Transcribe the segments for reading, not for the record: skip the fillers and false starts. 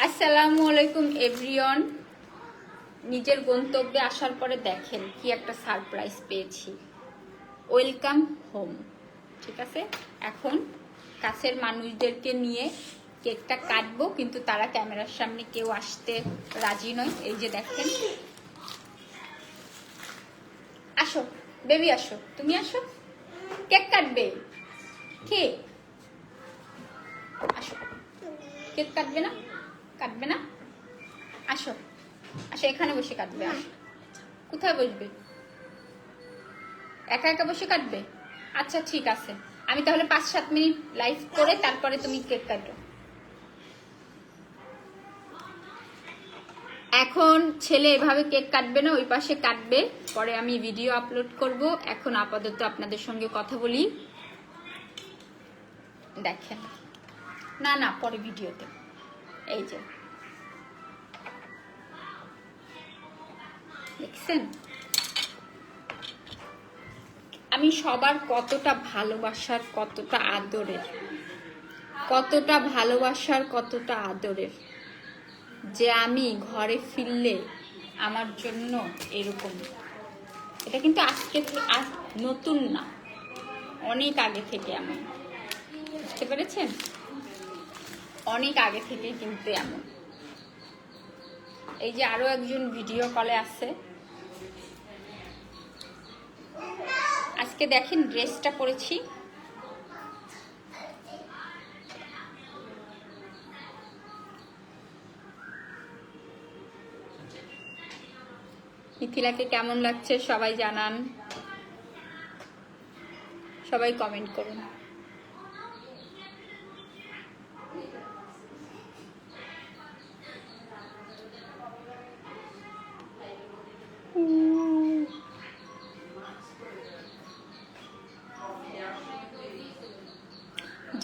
আসসালামু আলাইকুম এভরিওয়ান। নিজের গন্তব্যে আসার পরে দেখেন কি একটা সারপ্রাইজ পেয়েছি। Welcome home. ঠিক আছে, এখন কাছের মানুষদেরকে নিয়ে কেকটা কাটবো, কিন্তু তারা ক্যামেরার সামনে কেউ আসতে রাজি নয়। এই যে দেখেন, আসো বেবি, আসো, তুমি আসো, কেক কাটবে। কে আসো, কেক কাটবে না? কাটবে না? আসো আসো, এখানে বসে কাটবে। আসো, কোথায় বসবে? একা একা বসে কাটবে? আচ্ছা ঠিক আছে, আমি তাহলে 5-7 মিনিট লাইভ করে তারপরে তুমি কেক কাটো। এখন ছেলে এভাবে কেক কাটবে না, ওই পাশে কাটবে, পরে আমি ভিডিও আপলোড করব। এখন আপাতত আপনাদের সঙ্গে কথা বলি। দেখেন, না না, পরে ভিডিওতে। এই যে দেখছেন আমি সবার কতটা ভালোবাসার, কতটা আদরের, কতটা ভালোবাসার, কতটা আদরের, যে আমি ঘরে ফিরলে আমার জন্য এরকম। এটা কিন্তু আজকে নতুন না, অনেক আগে থেকে এমন, বুঝতে পেরেছেন? অনেক আগে থেকে কিন্তু এমন। এই যে আরো একজন ভিডিও কলে আছে, আজকে দেখেন ড্রেসটা পরেছি, মিথিলাকে কেমন লাগছে সবাই জানান, সবাই কমেন্ট করুন।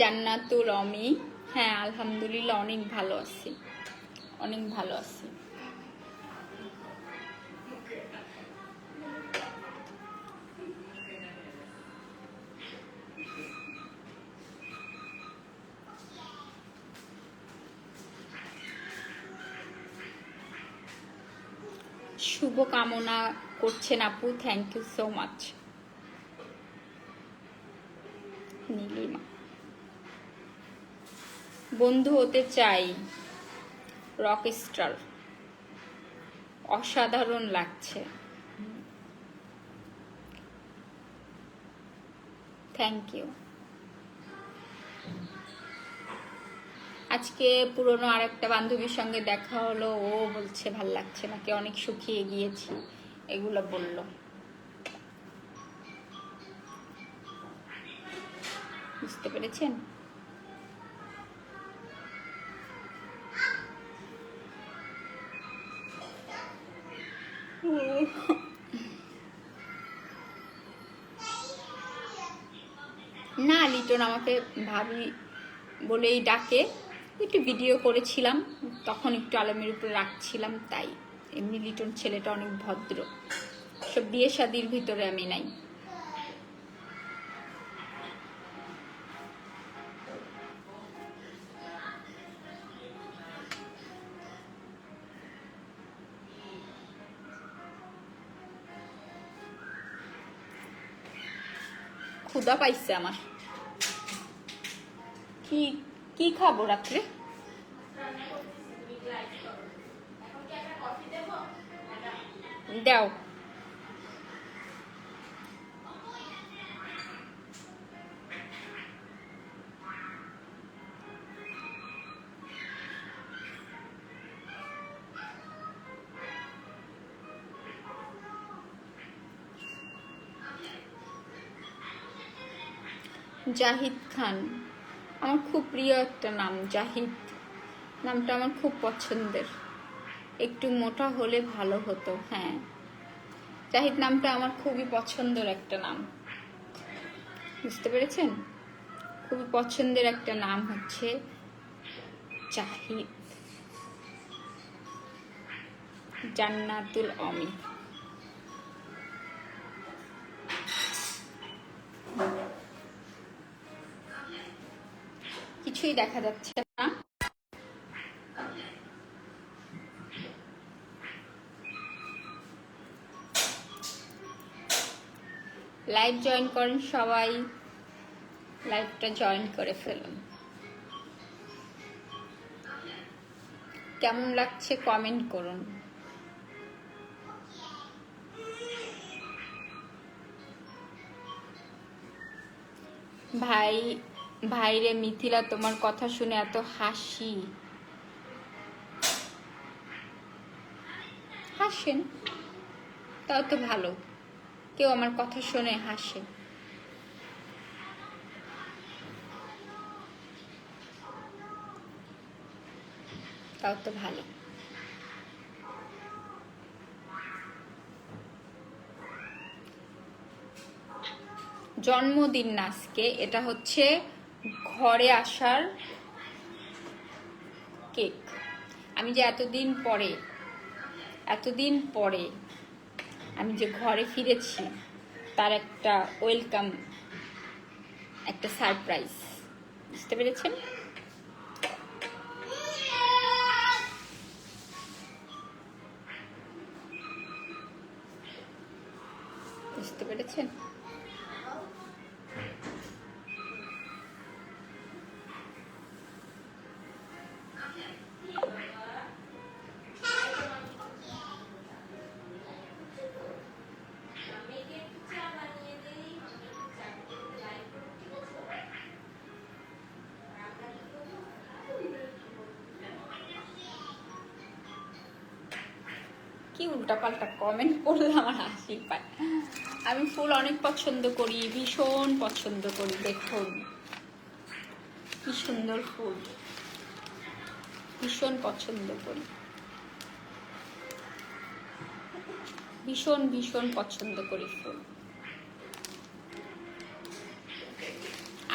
জান্নাতুল অমি, হ্যাঁ আলহামদুলিল্লাহ অনেক ভালো আছি, অনেক ভালো আছি। শুভ কামনা করছেন আপু, thank you so much. Nilima, বন্ধু হতে চাই, রকস্টার, অসাধারণ লাগছে, থ্যাংক ইউ। আজকে পুরনো আরেকটা বান্ধবীর সঙ্গে দেখা হলো, ও বলছে ভাল লাগছে নাকি, অনেক শুকিয়ে গিয়েছি, এগুলো বলল। বুঝতে পেরেছেন? না, লিটন আমাকে ভাবি বলেই ডাকে, একটু ভিডিও করেছিলাম তখন, একটু আলমের উপরে রাখছিলাম তাই। এমনি লিটন ছেলেটা অনেক ভদ্র, সব বিয়ে শাদির ভিতরে আমি নাই। ক্ষুধা পাইছে আমার, কি কি খাবো রাত্রে? দাও। জাহিদ খান, আমার খুব প্রিয় একটা নাম, জাহিদ নামটা আমার খুব পছন্দের। একটু মোটা হলে ভালো হতো। হ্যাঁ, জাহিদ নামটা আমার খুবই পছন্দের একটা নাম, বুঝতে পেরেছেন? খুবই পছন্দের একটা নাম হচ্ছে জাহিদ। জান্নাতুল অমি। কিছুই দেখা যাচ্ছে না, লাইভ জয়েন করেন সবাই, লাইভটা জয়েন করে ফেলুন। কেমন লাগছে কমেন্ট করুন। ভাইরে মিথিলা, তোমার কথা শুনে এত হাসি। হাসেন, তাও তো ভালো, কেউ আমার কথা শুনে হাসে। তাও তো ভালো। জন্মদিন না আজকে, এটা হচ্ছে ঘরে আসার কেক। আমি যে এতদিন পরে আমি যে ঘরে ফিরেছি, তার একটা ওয়েলকাম, একটা সারপ্রাইজ। বুঝতে পেরেছেন? বুঝতে পেরেছেন? কি উল্টাপাল্টা কমেন্ট করলে আমার হাসি পায়। আমি ফুল অনেক পছন্দ করি, ভীষণ পছন্দ করি। দেখুন কি সুন্দর ফুল, ভীষণ পছন্দ করি, ভীষণ ভীষণ পছন্দ করি ফুল।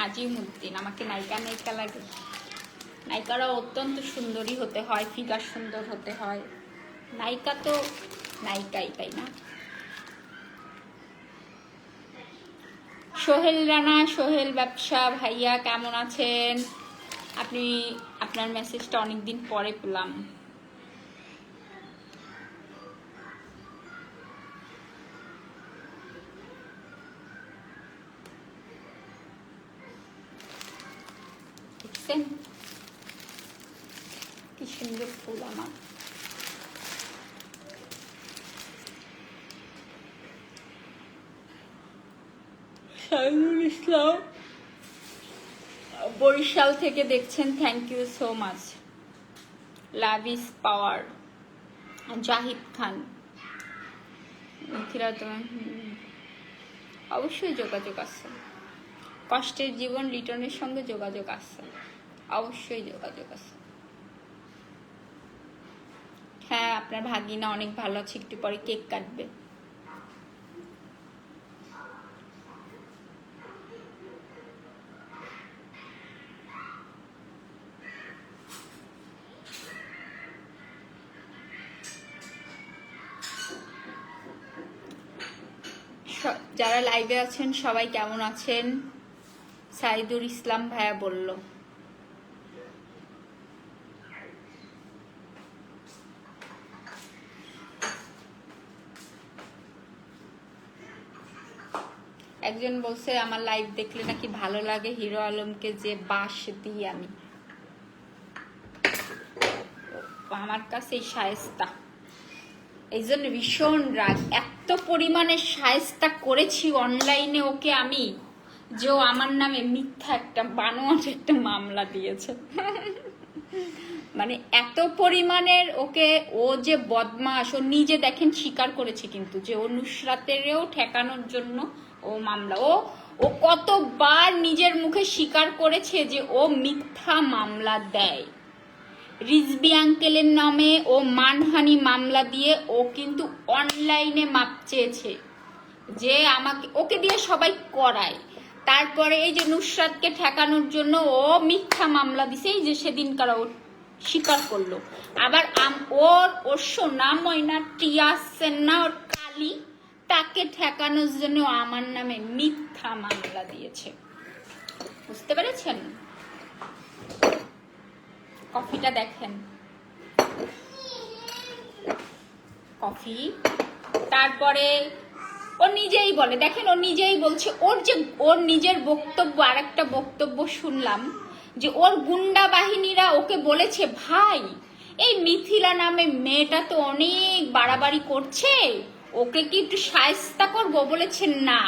আজিমউদ্দিন, আমাকে নায়িকা নায়িকা লাগে। নায়িকারা অত্যন্ত সুন্দরী হতে হয়, ফিগার সুন্দর হতে হয়। নায়িকা তো নায়িকাই, তাই না? সোহেল রানা, সোহেল ব্যবসা ভাইয়া কেমন আছেন আপনি? আপনার মেসেজটা অনেকদিন পরে পেলাম। দেখছেন কি সুন্দর ফুল আমার। সাইদুল ইসলাম বরিশাল থেকে দেখছেন, thank you so much. Love is power. Zahid Khan, Mithila তোমার অবশ্যই যোগাযোগ আছে। কষ্টের জীবন লিটনের সঙ্গে যোগাযোগ আছে, অবশ্যই যোগাযোগ আছে। হ্যাঁ, আপনার ভাগিনা অনেক ভালো আছে, একটু পরে কেক কাটবে। যারা লাইভে আছেন সবাই কেমন আছেন? সাইদুল ইসলাম ভাইয়া বলল একজন বলছে আমার লাইভ দেখলে নাকি ভালো লাগে হিরো আলমকে যে বাঁশ দিই আমি। আমার কাছে এই শায়েস্তা, এই জন্য ভীষণ রাগ। এত পরিমাণে শায়েস্তা করেছি অনলাইনে ওকে আমি, যে ও আমার নামে মিথ্যা একটা বানোয়াট একটা মামলা দিয়েছে। মানে এত পরিমাণের ওকে, ও যে বদমাস, ও নিজে দেখেন স্বীকার করেছে কিন্তু, যে ও নুসরাতেরও ঠেকানোর জন্য ও মামলা, ও কতবার নিজের মুখে স্বীকার করেছে যে ও মিথ্যা মামলা দেয়। রিজবি আঙ্কেলের নামে ও মানহানি মামলা দিয়ে ও কিন্তু অনলাইনে মাপ চেয়েছে যে আমাকে, ওকে দিয়ে সবাই করায়। তারপরে এই যে নুসরাতকে ঠেকানোর জন্য ও মিথ্যা মামলা দিছে, এই যে সেদিনকার ও স্বীকার করলো। আবার ওর সোনা ময়না টিয়া সেন্না, ওর কালি, তাকে ঠেকানোর জন্য আমার নামে মিথ্যা মামলা দিয়েছে। বুঝতে পেরেছেন? কফিটা দেখেন, কফি। তারপরে ও নিজেই বলে, দেখেন ও নিজেই বলছে, ওর নিজের বক্তব্য, আর একটা বক্তব্য শুনলাম যে ওর গুন্ডা বাহিনীরা ওকে বলেছে, ভাই এই মিথিলা নামে মেয়েটা তো অনেক বাড়াবাড়ি করছে, ওকে কি একটু শায়েস্তা করবো? বলেছে না।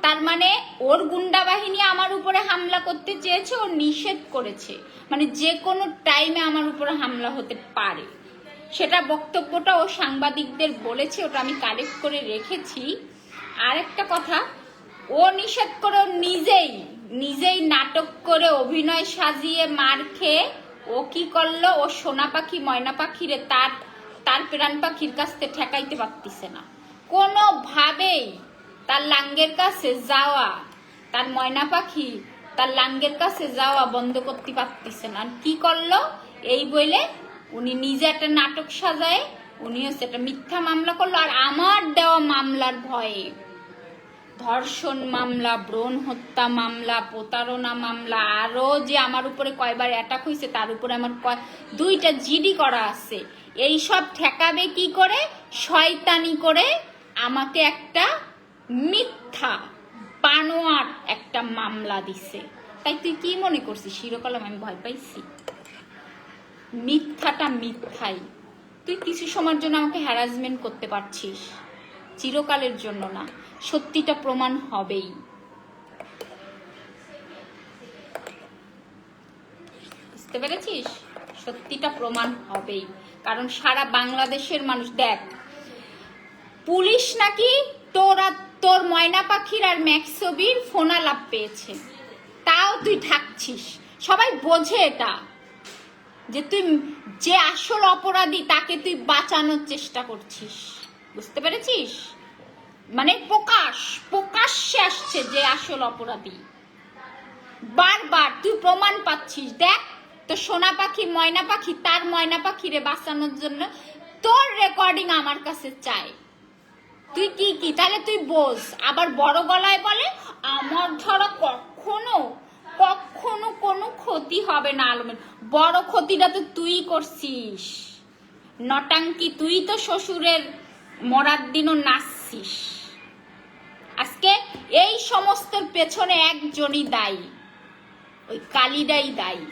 তার মানে ওর গুন্ডা বাহিনী আমার উপরে হামলা করতে চেয়েছে, ও নিষেধ করেছে, মানে যে কোনো টাইমে আমার উপরে হামলা হতে পারে। সেটা বক্তব্যটা ও সাংবাদিকদের বলেছে, ওটা আমি কালেক্ট করে রেখেছি। আর একটা কথা, ও নিষেধ করে ও নিজেই নাটক করে অভিনয় সাজিয়ে মার খেয়ে ও কি করলো, ও সোনা পাখি ময়না পাখিরে তার প্রাণ পাখির কাছ থেকে ঠেকাইতে পারতিছে না কোনোভাবেই। তার লাঙ্গের কাছে যাওয়া, তার ময়না পাখি তার লাঙ্গের কাছে যাওয়া বন্ধ করতে পারতিছে না। কি করলো, এই বলে উনি নিজে একটা নাটক সাজায় উনি হচ্ছে একটা মিথ্যা মামলা করলো। আর আমার দেওয়া মামলার ভয়ে, ধর্ষণ মামলা, ভ্রূণ হত্যা মামলা, প্রতারণা মামলা, আরো যে আমার উপরে কয়বার অ্যাটাক হয়েছে তার উপরে আমার 2টা জিডি করা আছে। এই সব ঠেকাবে কি করে? শয়তানি করে আমাকে একটা মিথ্যা বানোয়াট একটা মামলা দিছে। তাই তুই কি মনে করছিস শিরোকালাম আমি ভয় পাইছি? মিথ্যাটা মিথ্যাই। তুই কিছু সময়ের জন্য আমাকে হ্যারাসমেন্ট করতে পারছিস, চিরকালের জন্য না। সত্যিটা প্রমাণ হবেই। বুঝতে পেরেছিস? সত্যিটা প্রমাণ হবেই, কারণ সারা বাংলাদেশের মানুষ দেখ, পুলিশ নাকি তোর ময়না পাখির আর ম্যাক্সবির ফোন আলাপ পেয়েছে, তাও তুই ঢাকছিস। সবাই বোঝে এটা, যে তুই যে আসল অপরাধী তাকে তুই বাঁচানোর চেষ্টা করছিস। বুঝতে পেরেছিস? মানে প্রকাশ্যে আসছে যে আসল অপরাধী। বারবার তুই প্রমাণ পাচ্ছিস। দেখ, তো সোনা পাখি ময়না পাখি তার ময়না পাখিরে বাঁচানোর জন্য তোর রেকর্ডিং আমার কাছে চাই। তুই কি তাহলে তুই বোঝ। আবার বড় গলায় বলে আমার ধরা কখনো কোনো ক্ষতি হবে না আলমের। বড় ক্ষতিটা তো তুই করছিস, নটাঙ্কি। তুই তো শ্বশুরের মরার দিনও নাচছিস। আজকে এই সমস্তর পেছনে একজনই দায়ী, ওই কালিদাই দায়ী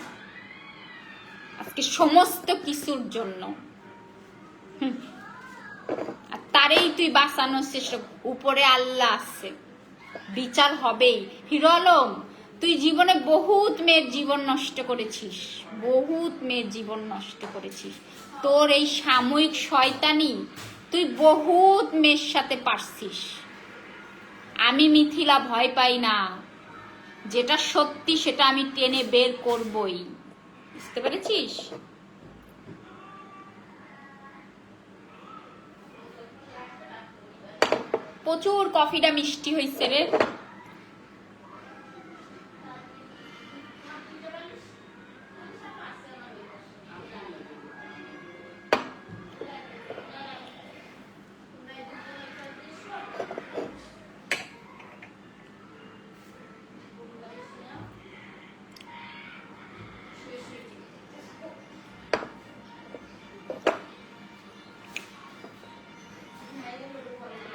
আজকে সমস্ত কিছুর জন্য। আর তারেই তুই বাঁচানোর চেষ্টা। উপরে আল্লাহ আছে, বিচার হবেই। হিরো আলম, তুই জীবনে বহুত মেয়ের জীবন নষ্ট করেছিস, তোর এই সাময়িক শয়তানি তুই বহুত মেয়ের সাথে পারছিস। আমি মিথিলা ভয় পাই না, যেটা সত্যি সেটা আমি টেনে বের করবই। বুঝতে পেরেছিস? প্রচুর কফিটা মিষ্টি হয়েছে রে।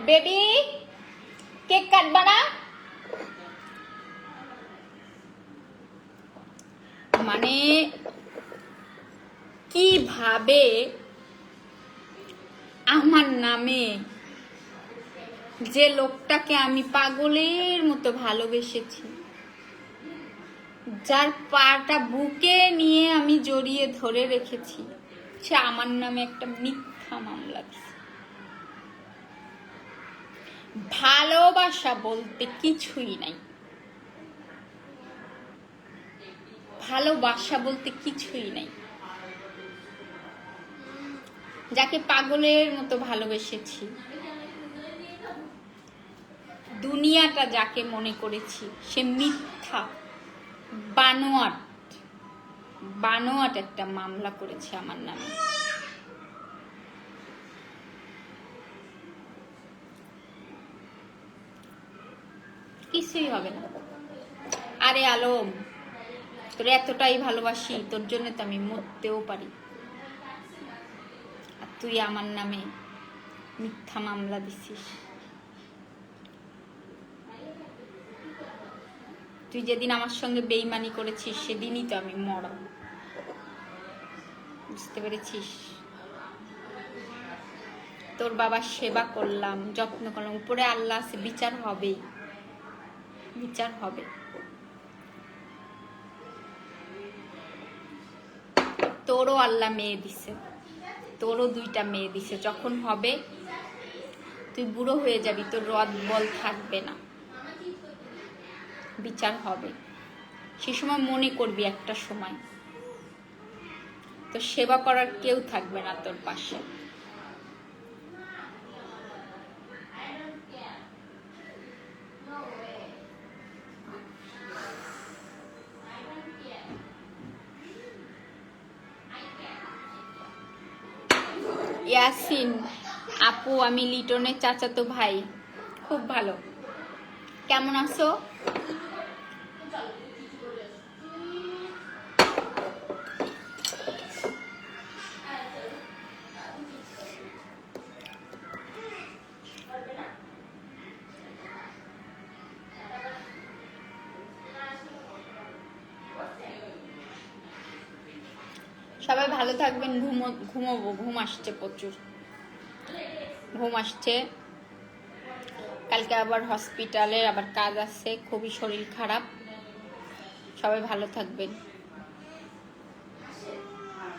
বেবি কেক কাটবা না? মানে কিভাবে আমার নামে যে লোকটাকে আমি পাগলের মতো ভালোবেসেছি, যার পাটা বুকে নিয়ে আমি জড়িয়ে ধরে রেখেছি, সে আমার নামে একটা মিথ্যা মামলা দিছে। ভালোবাসা বলতে কিছুই নাই, ভালোবাসা বলতে কিছুই নাই। যাকে পাগলের মতো ভালোবেসেছি, দুনিয়াটা যাকে মনে করেছি, সে মিথ্যা বানোয়াট একটা মামলা করেছে আমার নামে। কিছুই হবে না। আরে আলম, তোর এতটাই ভালোবাসি, তোর জন্য তো আমি মরতেও পারি। আর তুই আমার নামে মিথ্যা মামলা দিছিস। তুই যেদিন আমার সঙ্গে বেইমানি করেছিস সেদিনই তো আমি মরণ, বুঝতে পেরেছিস? তোর বাবার সেবা করলাম, যত্ন করলাম, উপরে আল্লাহ আছে, বিচার হবেই, বিচার হবে। তোরও আল্লাহ মেয়ে দিছে, তোরও 2টা মেয়ে দিছে। যখন হবে তুই বুড়ো হয়ে যাবি, তোর রদ বল থাকবে না, বিচার হবে। সে সময় মনে করবি একটা সময় তোর সেবা করার কেউ থাকবে না তোর পাশে। ইয়াসিন আপু, আমি লিটনের চাচাতো ভাই। খুব ভালো, কেমন আছো? সবাই ভালো থাকবেন। ঘুমোবো, ঘুম আসছে, প্রচুর ঘুম আসছে। কালকে আবার হসপিটালে আবার কাজ আছে, খুবই শরীর খারাপ। সবাই ভালো থাকবেন।